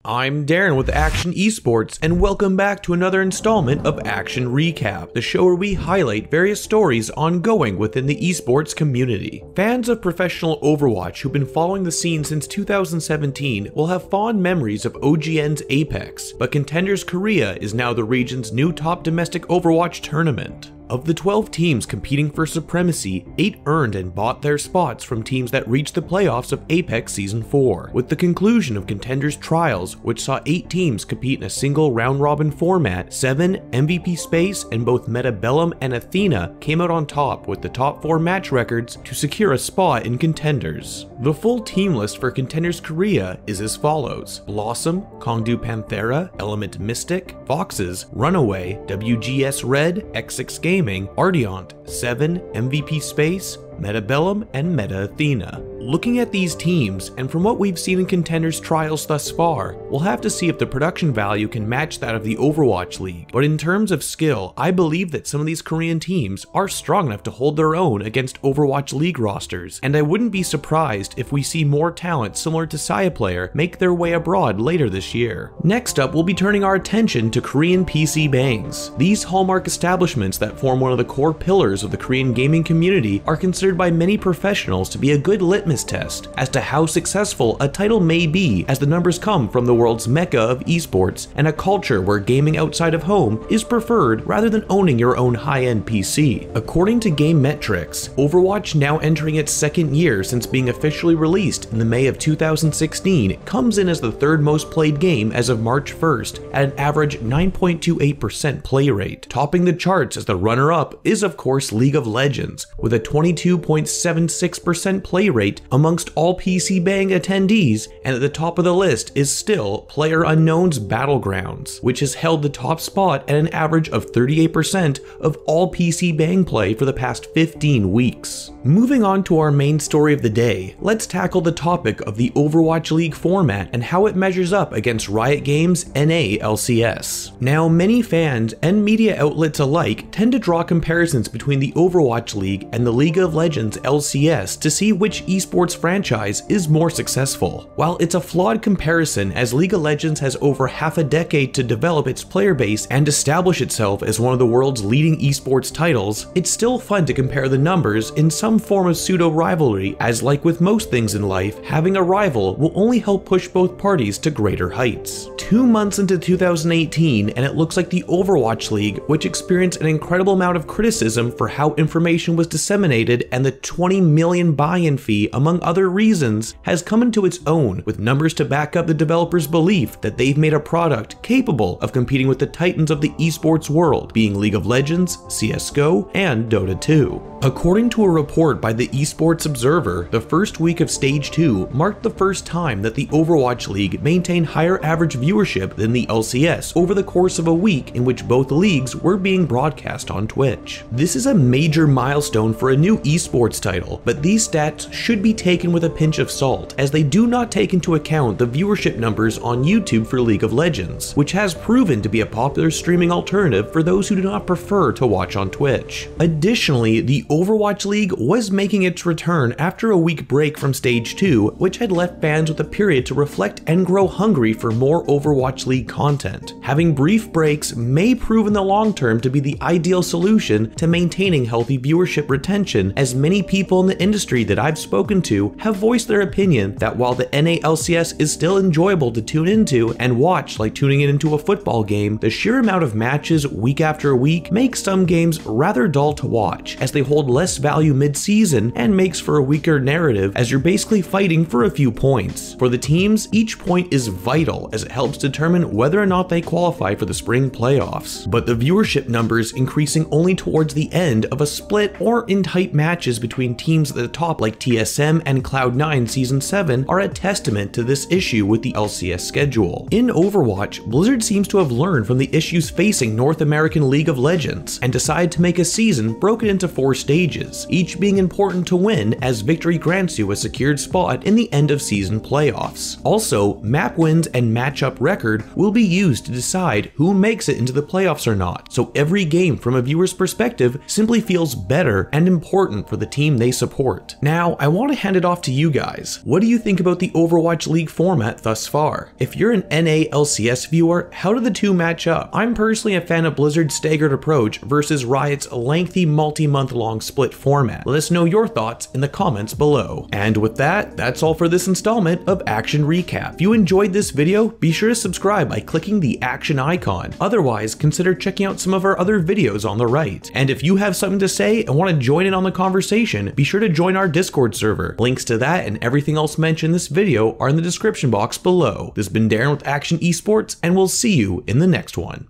I'm Darren with Akshon Esports, and welcome back to another installment of Akshon Recap, the show where we highlight various stories ongoing within the esports community. Fans of professional Overwatch who've been following the scene since 2017 will have fond memories of OGN's Apex, but Contenders Korea is now the region's new top domestic Overwatch tournament. Of the 12 teams competing for supremacy, 8 earned and bought their spots from teams that reached the playoffs of Apex Season 4, with the conclusion of Contenders Trials, which saw 8 teams compete in a single round-robin format. 7 MVP Space and both Meta Bellum and Athena came out on top with the top 4 match records to secure a spot in Contenders. The full team list for Contenders Korea is as follows: Blossom, Kongdu Panthera, Element Mystic, Foxes, Runaway, WGS Red, X6 Gaming, Ardiant, 7, MVP Space, Meta Bellum, and Meta Athena. Looking at these teams, and from what we've seen in Contenders Trials thus far, we'll have to see if the production value can match that of the Overwatch League. But in terms of skill, I believe that some of these Korean teams are strong enough to hold their own against Overwatch League rosters, and I wouldn't be surprised if we see more talent similar to Player make their way abroad later this year. Next up, we'll be turning our attention to Korean PC Bangs. These hallmark establishments that form one of the core pillars of the Korean gaming community are considered by many professionals to be a good litmus test as to how successful a title may be, as the numbers come from the world's mecca of esports and a culture where gaming outside of home is preferred rather than owning your own high-end PC. According to Game Metrics, Overwatch, now entering its 2nd year since being officially released in the May of 2016, comes in as the 3rd most played game as of March 1st at an average 9.28% play rate. Topping the charts as the runner-up is of course League of Legends, with a 22.76% play rate amongst all PC Bang attendees, and at the top of the list is still PlayerUnknown's Battlegrounds, which has held the top spot at an average of 38% of all PC Bang play for the past 15 weeks. Moving on to our main story of the day, let's tackle the topic of the Overwatch League format and how it measures up against Riot Games' NA LCS. Now, many fans and media outlets alike tend to draw comparisons between the Overwatch League and the League of Legends LCS to see which esports franchise is more successful. While it's a flawed comparison, as League of Legends has over half a decade to develop its player base and establish itself as one of the world's leading esports titles, it's still fun to compare the numbers in some form of pseudo-rivalry, as like with most things in life, having a rival will only help push both parties to greater heights. 2 months into 2018, and it looks like the Overwatch League, which experienced an incredible amount of criticism for how information was disseminated and the 20 million buy-in fee, among other reasons, has come into its own, with numbers to back up the developers' belief that they've made a product capable of competing with the titans of the esports world, being League of Legends, CSGO, and Dota 2. According to a report by the Esports Observer, the first week of Stage 2 marked the first time that the Overwatch League maintained higher average viewership than the LCS over the course of a week in which both leagues were being broadcast on Twitch. This is a major milestone for a new esports title, but these stats should be taken with a pinch of salt, as they do not take into account the viewership numbers on YouTube for League of Legends, which has proven to be a popular streaming alternative for those who do not prefer to watch on Twitch. Additionally, the Overwatch League was making its return after a week break from Stage 2, which had left fans with a period to reflect and grow hungry for more Overwatch League content. Having brief breaks may prove in the long term to be the ideal solution to maintaining healthy viewership retention, as many people in the industry that I've spoken to have voiced their opinion that while the NA LCS is still enjoyable to tune into and watch like tuning into a football game, the sheer amount of matches week after week makes some games rather dull to watch, as they hold less value mid-season and makes for a weaker narrative, as you're basically fighting for a few points. For the teams, each point is vital, as it helps determine whether or not they qualify for the spring playoffs. But the viewership numbers increasing only towards the end of a split or in tight matches between teams at the top like TSM and Cloud9 Season 7 are a testament to this issue with the LCS schedule. In Overwatch, Blizzard seems to have learned from the issues facing North American League of Legends and decided to make a season broken into 4 stages, each being important to win, as victory grants you a secured spot in the end of season playoffs. Also, map wins and matchup record will be used to decide who makes it into the playoffs or not, so every game from a viewer's perspective simply feels better and important for the team they support. Now, I want to to hand it off to you guys. What do you think about the Overwatch League format thus far? If you're an NA LCS viewer, how do the two match up? I'm personally a fan of Blizzard's staggered approach versus Riot's lengthy multi-month long split format. Let us know your thoughts in the comments below. And with that, that's all for this installment of Akshon Recap. If you enjoyed this video, be sure to subscribe by clicking the Akshon icon. Otherwise, consider checking out some of our other videos on the right. And if you have something to say and want to join in on the conversation, be sure to join our Discord server. Links to that and everything else mentioned in this video are in the description box below. This has been Darren with Akshon Esports, and we'll see you in the next one.